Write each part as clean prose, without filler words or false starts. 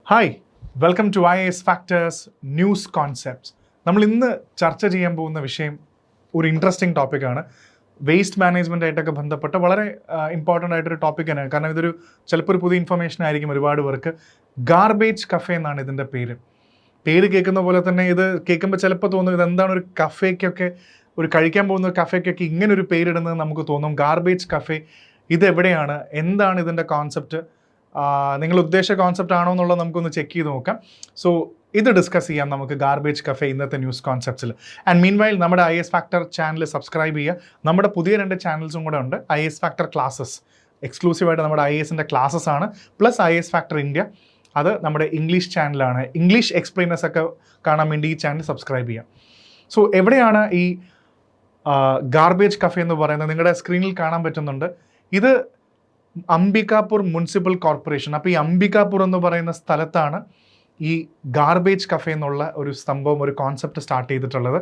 Hi welcome to IAS factors news concepts. നമ്മൾ ഇന്ന് ചർച്ച ചെയ്യാൻ പോകുന്ന വിഷയം ഒരു ഇൻട്രസ്റ്റിംഗ് ടോപ്പിക്കാണ്. വേസ്റ്റ് മാനേജ്മെൻ്റ് ആയിട്ടൊക്കെ ബന്ധപ്പെട്ട വളരെ ഇമ്പോർട്ടൻ്റ് ആയിട്ടൊരു ടോപ്പിക് തന്നെയാണ്. കാരണം ഇതൊരു ചിലപ്പോൾ ഒരു പുതിയ ഇൻഫർമേഷൻ ആയിരിക്കും ഒരുപാട് പേർക്ക്. ഗാർബേജ് കഫേ എന്നാണ് ഇതിൻ്റെ പേര് കേൾക്കുന്ന പോലെ തന്നെ ഇത് കേൾക്കുമ്പോൾ ചിലപ്പോൾ തോന്നും ഇതെന്താണ് ഒരു കഫേക്കൊക്കെ ഒരു കഴിക്കാൻ പോകുന്ന ഒരു കഫേക്കൊക്കെ ഇങ്ങനെ ഒരു പേരിടുന്നത് നമുക്ക് തോന്നും. ഗാർബേജ് കഫേ ഇതെവിടെയാണ്, എന്താണ് ഇതിൻ്റെ കോൺസെപ്റ്റ്, നിങ്ങൾ ഉദ്ദേശിച്ച കോൺസെപ്റ്റ് ആണോ എന്നുള്ളത് നമുക്കൊന്ന് ചെക്ക് ചെയ്ത് നോക്കാം. സോ ഇത് ഡിസ്കസ് ചെയ്യാം നമുക്ക് ഗാർബേജ് കഫേ ഇന്നത്തെ ന്യൂസ് കോൺസെപ്റ്റ്സിൽ. ആൻഡ് മീൻ വൈൽ നമ്മുടെ IAS ഫാക്ടർ ചാനൽ സബ്സ്ക്രൈബ് ചെയ്യുക. നമ്മുടെ പുതിയ 2 ചാനൽസും കൂടെ ഉണ്ട്. IAS ഫാക്ടർ ക്ലാസ്സസ് എക്സ്ക്ലൂസീവായിട്ട് നമ്മുടെ IASൻ്റെ ക്ലാസ്സസ് ആണ്, പ്ലസ് IAS ഫാക്ടർ ഇന്ത്യ, അത് നമ്മുടെ ഇംഗ്ലീഷ് ചാനലാണ്. ഇംഗ്ലീഷ് എക്സ്പ്ലെയിനേഴ്സ് ഒക്കെ കാണാൻ വേണ്ടി ഈ ചാനൽ സബ്സ്ക്രൈബ് ചെയ്യാം. സോ എവിടെയാണ് ഈ ഗാർബേജ് കഫേ എന്ന് പറയുന്നത്? നിങ്ങളുടെ സ്ക്രീനിൽ കാണാൻ പറ്റുന്നുണ്ട്. ഇത് അംബികാപൂർ മുനിസിപ്പൽ കോർപ്പറേഷൻ. അപ്പോൾ ഈ അംബികാപൂർ എന്ന് പറയുന്ന സ്ഥലത്താണ് ഈ ഗാർബേജ് കഫേ എന്നുള്ള ഒരു സംഭവം, ഒരു കോൺസെപ്റ്റ് സ്റ്റാർട്ട് ചെയ്തിട്ടുള്ളത്.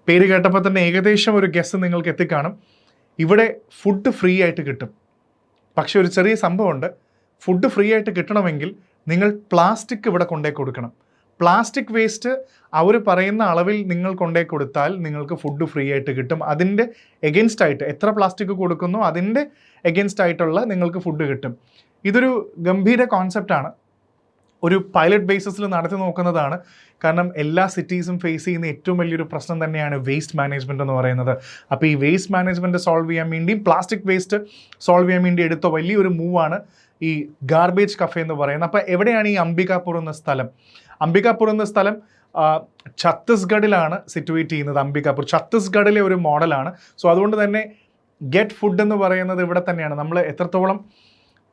പേര് കേട്ടപ്പോൾ തന്നെ ഏകദേശം ഒരു ഗസ് നിങ്ങൾക്ക് എത്തിക്കാണും. ഇവിടെ ഫുഡ് ഫ്രീ ആയിട്ട് കിട്ടും. പക്ഷെ ഒരു ചെറിയ സംഭവമുണ്ട്. ഫുഡ് ഫ്രീ ആയിട്ട് കിട്ടണമെങ്കിൽ നിങ്ങൾ പ്ലാസ്റ്റിക് ഇവിടെ കൊണ്ടേ കൊടുക്കണം. പ്ലാസ്റ്റിക് വേസ്റ്റ് അവർ പറയുന്ന അളവിൽ നിങ്ങൾ കൊണ്ടേ കൊടുത്താൽ നിങ്ങൾക്ക് ഫുഡ് ഫ്രീ ആയിട്ട് കിട്ടും. അതിൻ്റെ എഗെൻസ്റ്റ് ആയിട്ട് എത്ര പ്ലാസ്റ്റിക് കൊടുക്കുന്നോ അതിൻ്റെ എഗെൻസ്റ്റ് ആയിട്ടുള്ള നിങ്ങൾക്ക് ഫുഡ് കിട്ടും. ഇതൊരു ഗംഭീര കോൺസെപ്റ്റാണ്. ഒരു പൈലറ്റ് ബേസിസിൽ നടത്തി നോക്കുന്നതാണ്. കാരണം എല്ലാ സിറ്റീസും ഫേസ് ചെയ്യുന്ന ഏറ്റവും വലിയൊരു പ്രശ്നം തന്നെയാണ് വേസ്റ്റ് മാനേജ്മെൻറ്റ് എന്ന് പറയുന്നത്. അപ്പോൾ ഈ വേസ്റ്റ് മാനേജ്മെൻറ്റ് സോൾവ് ചെയ്യാൻ വേണ്ടിയും പ്ലാസ്റ്റിക് വേസ്റ്റ് സോൾവ് ചെയ്യാൻ വേണ്ടി എടുത്ത വലിയൊരു മൂവാണ് ഈ ഗാർബേജ് കഫേ എന്ന് പറയുന്നത്. അപ്പോൾ എവിടെയാണ് ഈ അംബികാപൂർ എന്ന സ്ഥലം? അംബികാപൂർ എന്ന സ്ഥലം ഛത്തീസ്ഗഡിലാണ് സിറ്റുവേറ്റ് ചെയ്യുന്നത്. അംബികാപൂർ ഛത്തീസ്ഗഡിലെ ഒരു മോഡലാണ്. സോ അതുകൊണ്ട് തന്നെ ഗെറ്റ് ഫുഡ് എന്ന് പറയുന്നത് ഇവിടെ തന്നെയാണ്. നമ്മൾ എത്രത്തോളം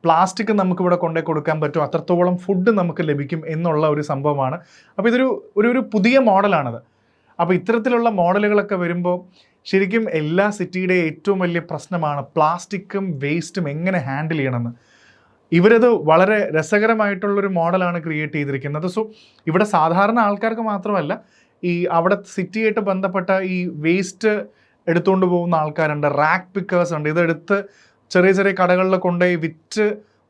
പ്ലാസ്റ്റിക് നമുക്കിവിടെ കൊണ്ടേ കൊടുക്കാൻ പറ്റും അത്രത്തോളം ഫുഡ് നമുക്ക് ലഭിക്കും എന്നുള്ള ഒരു സംഭവമാണ്. അപ്പോൾ ഇതൊരു ഒരു പുതിയ മോഡലാണത്. അപ്പോൾ ഇത്തരത്തിലുള്ള മോഡലുകളൊക്കെ വരുമ്പോൾ ശരിക്കും എല്ലാ സിറ്റിയുടെ ഏറ്റവും വലിയ പ്രശ്നമാണ് പ്ലാസ്റ്റിക്കും വേസ്റ്റും എങ്ങനെ ഹാൻഡിൽ ചെയ്യണമെന്ന്. ഇവരത് വളരെ രസകരമായിട്ടുള്ളൊരു മോഡലാണ് ക്രിയേറ്റ് ചെയ്തിരിക്കുന്നത്. സോ ഇവിടെ സാധാരണ ആൾക്കാർക്ക് മാത്രമല്ല, ഈ അവിടെ സിറ്റിയായിട്ട് ബന്ധപ്പെട്ട ഈ വേസ്റ്റ് എടുത്തുകൊണ്ട് പോകുന്ന ആൾക്കാരുണ്ട്, റാക്ക് പിക്കേഴ്സ് ഉണ്ട്, ഇതെടുത്ത് ചെറിയ ചെറിയ കടകളിൽ കൊണ്ടുപോയി വിറ്റ്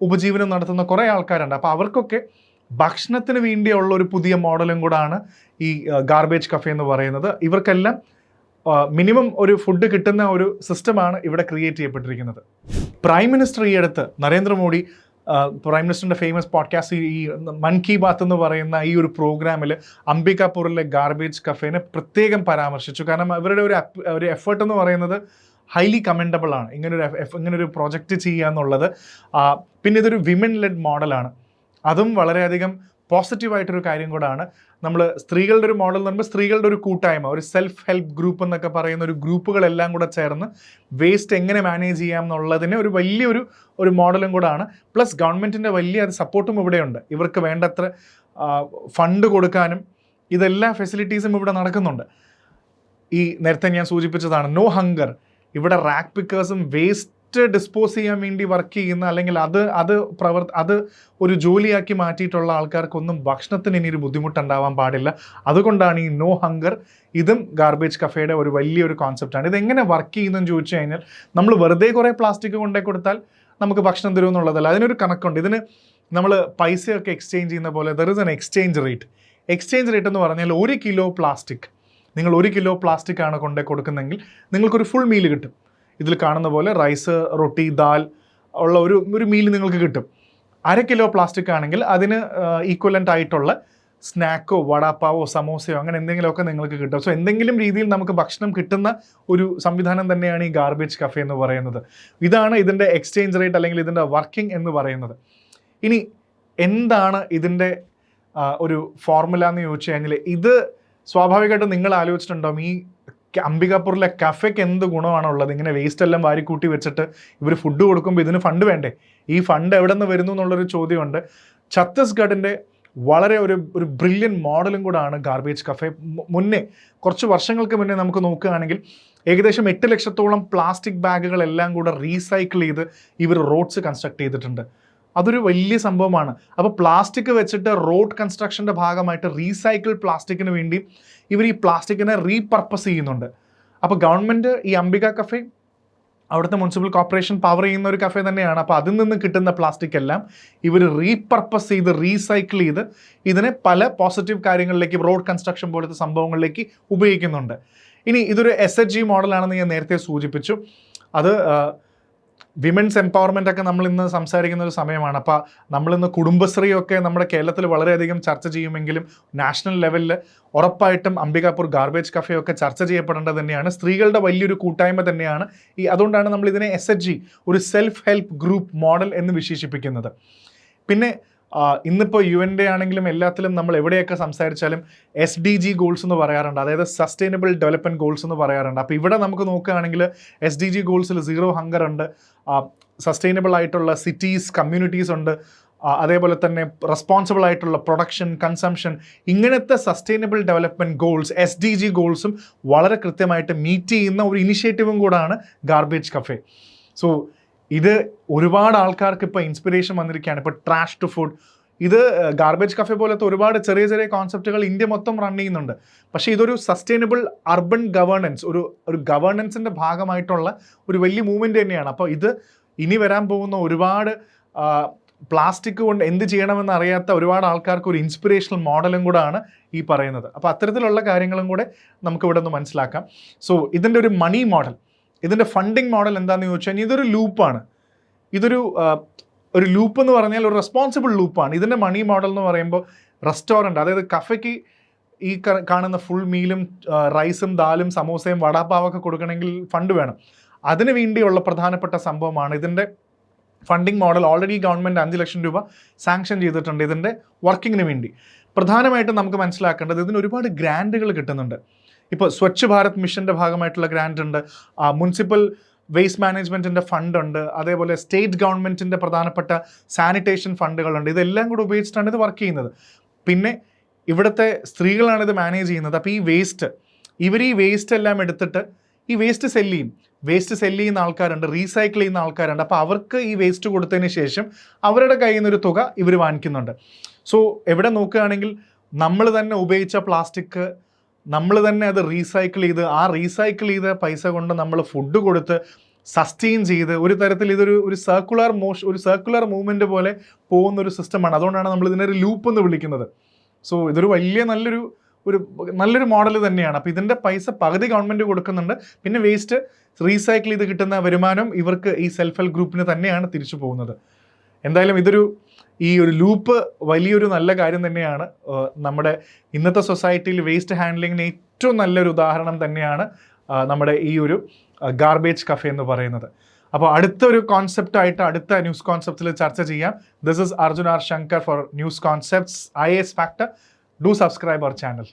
ഉപജീവനം നടത്തുന്ന കുറേ ആൾക്കാരുണ്ട്. അപ്പോൾ അവർക്കൊക്കെ ഭക്ഷണത്തിന് വേണ്ടിയുള്ള ഒരു പുതിയ മോഡലും കൂടാണ് ഈ ഗാർബേജ് കഫേ എന്ന് പറയുന്നത്. ഇവർക്കെല്ലാം മിനിമം ഒരു ഫുഡ് കിട്ടുന്ന ഒരു സിസ്റ്റമാണ് ഇവിടെ ക്രിയേറ്റ് ചെയ്യപ്പെട്ടിരിക്കുന്നത്. പ്രൈം മിനിസ്റ്റർ ഈ അടുത്ത് നരേന്ദ്രമോദി പ്രൈം മിനിസ്റ്ററിൻ്റെ ഫേമസ് പോഡ്കാസ്റ്റ് ഈ മൻ കി ബാത്ത് എന്ന് പറയുന്ന ഈ ഒരു പ്രോഗ്രാമിൽ അംബികാപൂരിലെ ഗാർബേജ് കഫേനെ പ്രത്യേകം പരാമർശിച്ചു. കാരണം അവരുടെ ഒരു എഫേർട്ട് എന്ന് പറയുന്നത് ഹൈലി കമൻഡബിൾ ആണ്. ഇങ്ങനൊരു പ്രോജക്റ്റ് ചെയ്യുക എന്നുള്ളത്. പിന്നെ ഇതൊരു വിമൻ ലെഡ് മോഡലാണ്. അതും വളരെയധികം പോസിറ്റീവായിട്ടൊരു കാര്യം കൂടാണ്. നമ്മൾ സ്ത്രീകളുടെ ഒരു മോഡൽ എന്ന് പറയുമ്പോൾ സ്ത്രീകളുടെ ഒരു കൂട്ടായ്മ, ഒരു സെൽഫ് ഹെൽപ്പ് ഗ്രൂപ്പ് എന്നൊക്കെ പറയുന്ന ഒരു ഗ്രൂപ്പുകളെല്ലാം കൂടെ ചേർന്ന് വേസ്റ്റ് എങ്ങനെ മാനേജ് ചെയ്യാം എന്നുള്ളതിന് ഒരു വലിയൊരു മോഡലും കൂടാണ്. പ്ലസ് ഗവൺമെൻറ്റിൻ്റെ വലിയ സപ്പോർട്ടും ഇവിടെയുണ്ട്. ഇവർക്ക് വേണ്ടത്ര ഫണ്ട് കൊടുക്കാനും ഇതെല്ലാ ഫെസിലിറ്റീസും ഇവിടെ നടക്കുന്നുണ്ട്. ഈ നേരത്തെ ഞാൻ സൂചിപ്പിച്ചതാണ് നോ ഹങ്കർ. ഇവിടെ റാക്ക് പിക്കേഴ്സും വേസ്റ്റ് ഡിസ്പോസ് ചെയ്യാൻ വേണ്ടി വർക്ക് ചെയ്യുന്ന, അല്ലെങ്കിൽ അത് ഒരു ജോലിയാക്കി മാറ്റിയിട്ടുള്ള ആൾക്കാർക്കൊന്നും ഭക്ഷണത്തിന് ഇനി ഒരു ബുദ്ധിമുട്ടുണ്ടാവാൻ പാടില്ല. അതുകൊണ്ടാണ് ഈ നോ ഹങ്കർ. ഇതും ഗാർബേജ് കഫേയുടെ ഒരു വലിയൊരു കോൺസെപ്റ്റാണ്. ഇതെങ്ങനെ വർക്ക് ചെയ്യുന്നതെന്ന് ചോദിച്ചു കഴിഞ്ഞാൽ, നമ്മൾ വെറുതെ കുറേ പ്ലാസ്റ്റിക് കൊണ്ടേ കൊടുത്താൽ നമുക്ക് ഭക്ഷണം തരുമെന്നുള്ളതല്ല. അതിനൊരു കണക്കുണ്ട്. ഇതിന് നമ്മൾ പൈസയൊക്കെ എക്സ്ചേഞ്ച് ചെയ്യുന്ന പോലെ there is an exchange rate. Exchange rate എന്ന് പറഞ്ഞാൽ 1 കിലോ പ്ലാസ്റ്റിക്, നിങ്ങൾ 1 കിലോ പ്ലാസ്റ്റിക് ആണ് കൊണ്ടേ കൊടുക്കുന്നതെങ്കിൽ നിങ്ങൾക്കൊരു ഫുൾ മീൽ കിട്ടും. ഇതിൽ കാണുന്ന പോലെ റൈസ്, റൊട്ടി, ദാൽ ഉള്ള ഒരു മീൽ നിങ്ങൾക്ക് കിട്ടും. 1/2 കിലോ പ്ലാസ്റ്റിക് ആണെങ്കിൽ അതിന് ഈക്വലൻ്റ് ആയിട്ടുള്ള സ്നാക്കോ വടാപ്പാവോ സമോസയോ അങ്ങനെ എന്തെങ്കിലുമൊക്കെ നിങ്ങൾക്ക് കിട്ടും. സോ എന്തെങ്കിലും രീതിയിൽ നമുക്ക് ഭക്ഷണം കിട്ടുന്ന ഒരു സംവിധാനം തന്നെയാണ് ഈ ഗാർബേജ് കഫേ എന്ന് പറയുന്നത്. ഇതാണ് ഇതിൻ്റെ എക്സ്ചേഞ്ച് റേറ്റ് അല്ലെങ്കിൽ ഇതിൻ്റെ വർക്കിംഗ് എന്ന് പറയുന്നത്. ഇനി എന്താണ് ഇതിൻ്റെ ഒരു ഫോർമുല എന്ന് ചോദിച്ചു കഴിഞ്ഞാൽ, ഇത് സ്വാഭാവികമായിട്ടും നിങ്ങൾ ആലോചിച്ചിട്ടുണ്ടാവും ഈ അംബികാപൂരിലെ കഫേക്ക് എന്ത് ഗുണമാണുള്ളത്? ഇങ്ങനെ വേസ്റ്റ് എല്ലാം വാരിക്കൂട്ടി വെച്ചിട്ട് ഇവർ ഫുഡ് കൊടുക്കുമ്പോൾ ഇതിന് ഫണ്ട് വേണ്ടേ? ഈ ഫണ്ട് എവിടെ നിന്ന് വരുന്നു എന്നുള്ളൊരു ചോദ്യമുണ്ട്. ഛത്തീസ്ഗഡിൻ്റെ വളരെ ഒരു ബ്രില്യൻ മോഡലും കൂടാണ് ഗാർബേജ് കഫേ. കുറച്ച് വർഷങ്ങൾക്ക് മുന്നേ നമുക്ക് നോക്കുകയാണെങ്കിൽ ഏകദേശം 8 ലക്ഷത്തോളം പ്ലാസ്റ്റിക് ബാഗുകളെല്ലാം കൂടെ റീസൈക്കിൾ ചെയ്ത് ഇവർ റോഡ്സ് കൺസ്ട്രക്ട് ചെയ്തിട്ടുണ്ട്. അതൊരു വലിയ സംഭവമാണ്. അപ്പോൾ പ്ലാസ്റ്റിക് വെച്ചിട്ട് റോഡ് കൺസ്ട്രക്ഷൻ്റെ ഭാഗമായിട്ട് റീസൈക്കിൾ പ്ലാസ്റ്റിക്കിന് വേണ്ടി ഇവർ ഈ പ്ലാസ്റ്റിക്കിനെ റീപർപ്പസ് ചെയ്യുന്നുണ്ട്. അപ്പോൾ ഗവൺമെൻറ് ഈ അംബിക കഫേ അവിടുത്തെ മുനിസിപ്പൽ കോർപ്പറേഷൻ പവർ ചെയ്യുന്ന ഒരു കഫേ തന്നെയാണ്. അപ്പോൾ അതിൽ നിന്ന് കിട്ടുന്ന പ്ലാസ്റ്റിക് എല്ലാം ഇവർ റീപർപ്പസ് ചെയ്ത് റീസൈക്കിൾ ചെയ്ത് ഇതിനെ പല പോസിറ്റീവ് കാര്യങ്ങളിലേക്ക്, റോഡ് കൺസ്ട്രക്ഷൻ പോലത്തെ സംഭവങ്ങളിലേക്ക് ഉപയോഗിക്കുന്നുണ്ട്. ഇനി ഇതൊരു SHG മോഡലാണെന്ന് ഞാൻ നേരത്തെ സൂചിപ്പിച്ചു. അത് വിമൻസ് എംപവർമെൻ്റ് ഒക്കെ നമ്മൾ ഇന്ന് സംസാരിക്കുന്ന ഒരു സമയമാണ്. അപ്പോൾ നമ്മളിന്ന് കുടുംബശ്രീയൊക്കെ നമ്മുടെ കേരളത്തിൽ വളരെയധികം ചർച്ച ചെയ്യുമെങ്കിലും നാഷണൽ ലെവലിൽ ഉറപ്പായിട്ടും അംബികാപൂർ ഗാർബേജ് കഫേ ഒക്കെ ചർച്ച ചെയ്യപ്പെടേണ്ടത് തന്നെയാണ്. സ്ത്രീകളുടെ വലിയൊരു കൂട്ടായ്മ തന്നെയാണ് അതുകൊണ്ടാണ് നമ്മൾ ഇതിനെ SHG, ഒരു സെൽഫ് ഹെൽപ്പ് ഗ്രൂപ്പ് മോഡൽ എന്ന് വിശേഷിപ്പിക്കുന്നത്. പിന്നെ ഇന്നിപ്പോൾ UN ആണെങ്കിലും എല്ലാത്തിലും നമ്മൾ എവിടെയൊക്കെ സംസാരിച്ചാലും SDG ഗോൾസ് എന്ന് പറയാറുണ്ട്, അതായത് സസ്റ്റൈനബിൾ ഡെവലപ്മെൻറ്റ് ഗോൾസ് എന്ന് പറയാറുണ്ട്. അപ്പോൾ ഇവിടെ നമുക്ക് നോക്കുകയാണെങ്കിൽ SDG ഗോൾസിൽ 0 ഹങ്കർ ഉണ്ട്, സസ്റ്റൈനബിൾ ആയിട്ടുള്ള സിറ്റീസ്, കമ്മ്യൂണിറ്റീസ് ഉണ്ട്, അതേപോലെ തന്നെ റെസ്പോൺസിബിൾ ആയിട്ടുള്ള പ്രൊഡക്ഷൻ, കൺസംഷൻ, ഇങ്ങനത്തെ സസ്റ്റൈനബിൾ ഡെവലപ്മെൻറ്റ് ഗോൾസ് SDG ഗോൾസും വളരെ കൃത്യമായിട്ട് മീറ്റ് ചെയ്യുന്ന ഒരു ഇനിഷ്യേറ്റീവും കൂടാണ് ഗാർബേജ് കഫേ. സോ ഇത് ഒരുപാട് ആൾക്കാർക്ക് ഇപ്പോൾ ഇൻസ്പിറേഷൻ വന്നിരിക്കുകയാണ്. ഇപ്പോൾ ട്രാഷ് ടു ഫുഡ്, ഇത് ഗാർബേജ് കഫേ പോലത്തെ ഒരുപാട് ചെറിയ ചെറിയ കോൺസെപ്റ്റുകൾ ഇന്ത്യ മൊത്തം റൺ ചെയ്യുന്നുണ്ട്. പക്ഷേ ഇതൊരു സസ്റ്റൈനബിൾ അർബൻ ഗവേണൻസ്, ഒരു ഗവേണൻസിൻ്റെ ഭാഗമായിട്ടുള്ള ഒരു വലിയ മൂവ്മെൻറ്റ് തന്നെയാണ്. അപ്പോൾ ഇത് ഇനി വരാൻ പോകുന്ന ഒരുപാട് പ്ലാസ്റ്റിക് കൊണ്ട് എന്ത് ചെയ്യണമെന്ന് അറിയാത്ത ഒരുപാട് ആൾക്കാർക്ക് ഒരു ഇൻസ്പിറേഷണൽ മോഡലും കൂടാണ് ഈ പറയുന്നത്. അപ്പോൾ അത്തരത്തിലുള്ള കാര്യങ്ങളും കൂടെ നമുക്കിവിടെ നിന്ന് മനസ്സിലാക്കാം. സോ ഇതിൻ്റെ ഒരു മണി മോഡൽ, ഇതിൻ്റെ ഫണ്ടിങ് മോഡൽ എന്താണെന്ന് ചോദിച്ചാൽ ഇതൊരു ലൂപ്പാണ്. ഒരു ലൂപ്പ് എന്ന് പറഞ്ഞാൽ ഒരു റെസ്പോൺസിബിൾ ലൂപ്പാണ്. ഇതിൻ്റെ മണി മോഡൽ എന്ന് പറയുമ്പോൾ റെസ്റ്റോറൻറ്റ്, അതായത് കഫേക്ക് ഈ കാണുന്ന ഫുൾ മീലും റൈസും ദാലും സമോസയും വടാപ്പാവൊക്കെ കൊടുക്കണമെങ്കിൽ ഫണ്ട് വേണം. അതിന് വേണ്ടിയുള്ള പ്രധാനപ്പെട്ട സംഭവമാണ് ഇതിൻ്റെ ഫണ്ടിങ് മോഡൽ. ഓൾറെഡി ഗവൺമെൻറ് 5 ലക്ഷം രൂപ സാങ്ഷൻ ചെയ്തിട്ടുണ്ട് ഇതിൻ്റെ വർക്കിങ്ങിന് വേണ്ടി. പ്രധാനമായിട്ടും നമുക്ക് മനസ്സിലാക്കേണ്ടത് ഇതിന് ഒരുപാട് ഗ്രാൻറ്റുകൾ കിട്ടുന്നുണ്ട്. ഇപ്പോൾ സ്വച്ഛ് ഭാരത് മിഷൻ്റെ ഭാഗമായിട്ടുള്ള ഗ്രാൻറ്റ് ഉണ്ട്, മുനിസിപ്പൽ വേസ്റ്റ് മാനേജ്മെൻറ്റിൻ്റെ ഫണ്ടുണ്ട്, അതേപോലെ സ്റ്റേറ്റ് ഗവൺമെൻറ്റിൻ്റെ പ്രധാനപ്പെട്ട സാനിറ്റേഷൻ ഫണ്ടുകളുണ്ട്. ഇതെല്ലാം കൂടെ ഉപയോഗിച്ചിട്ടാണ് ഇത് വർക്ക് ചെയ്യുന്നത്. പിന്നെ ഇവിടുത്തെ സ്ത്രീകളാണ് ഇത് മാനേജ് ചെയ്യുന്നത്. അപ്പോൾ ഇവർ ഈ വേസ്റ്റ് എല്ലാം എടുത്തിട്ട് ഈ വേസ്റ്റ് സെല്ല് ചെയ്യും. വേസ്റ്റ് സെല്ല് ചെയ്യുന്ന ആൾക്കാരുണ്ട്, റീസൈക്കിൾ ചെയ്യുന്ന ആൾക്കാരുണ്ട്. അപ്പോൾ അവർക്ക് ഈ വേസ്റ്റ് കൊടുത്തതിന് ശേഷം അവരുടെ കയ്യിൽ നിന്നൊരു തുക ഇവർ വാങ്ങിക്കുന്നുണ്ട്. സോ എവിടെ നോക്കുകയാണെങ്കിൽ നമ്മൾ തന്നെ ഉപയോഗിച്ച പ്ലാസ്റ്റിക് നമ്മൾ തന്നെ അത് റീസൈക്കിൾ ചെയ്ത്, ആ റീസൈക്കിൾ ചെയ്ത പൈസ കൊണ്ട് നമ്മൾ ഫുഡ് കൊടുത്ത് സസ്റ്റെയിൻ ചെയ്ത് ഒരു തരത്തിൽ ഒരു സർക്കുലർ മൂവ്മെൻറ്റ് പോലെ പോകുന്നൊരു സിസ്റ്റമാണ്. അതുകൊണ്ടാണ് നമ്മൾ ഇതിനൊരു ലൂപ്പ് എന്ന് വിളിക്കുന്നത്. സോ ഇതൊരു വലിയ നല്ലൊരു മോഡൽ തന്നെയാണ്. അപ്പോൾ ഇതിൻ്റെ പൈസ പകുതി ഗവൺമെൻറ് കൊടുക്കുന്നുണ്ട്, പിന്നെ വേസ്റ്റ് റീസൈക്കിൾ ചെയ്ത് കിട്ടുന്ന വരുമാനം ഇവർക്ക് ഈ സെൽഫ് ഹെൽപ്പ് ഗ്രൂപ്പിന് തന്നെയാണ് തിരിച്ചു പോകുന്നത്. എന്തായാലും ഈ ഒരു ലൂപ്പ് വലിയൊരു നല്ല കാര്യം തന്നെയാണ്. നമ്മുടെ ഇന്നത്തെ സൊസൈറ്റിയിൽ വേസ്റ്റ് ഹാൻഡ്ലിങ്ങിന് ഏറ്റവും നല്ലൊരു ഉദാഹരണം തന്നെയാണ് നമ്മുടെ ഈ ഒരു ഗാർബേജ് കഫേ എന്ന് പറയുന്നത്. അപ്പോൾ അടുത്തൊരു കോൺസെപ്റ്റായിട്ട് അടുത്ത ന്യൂസ് കോൺസെപ്റ്റിൽ ചർച്ച ചെയ്യാം. This is Arjun R Shankar for news concepts IAS Factor. Do subscribe our channel.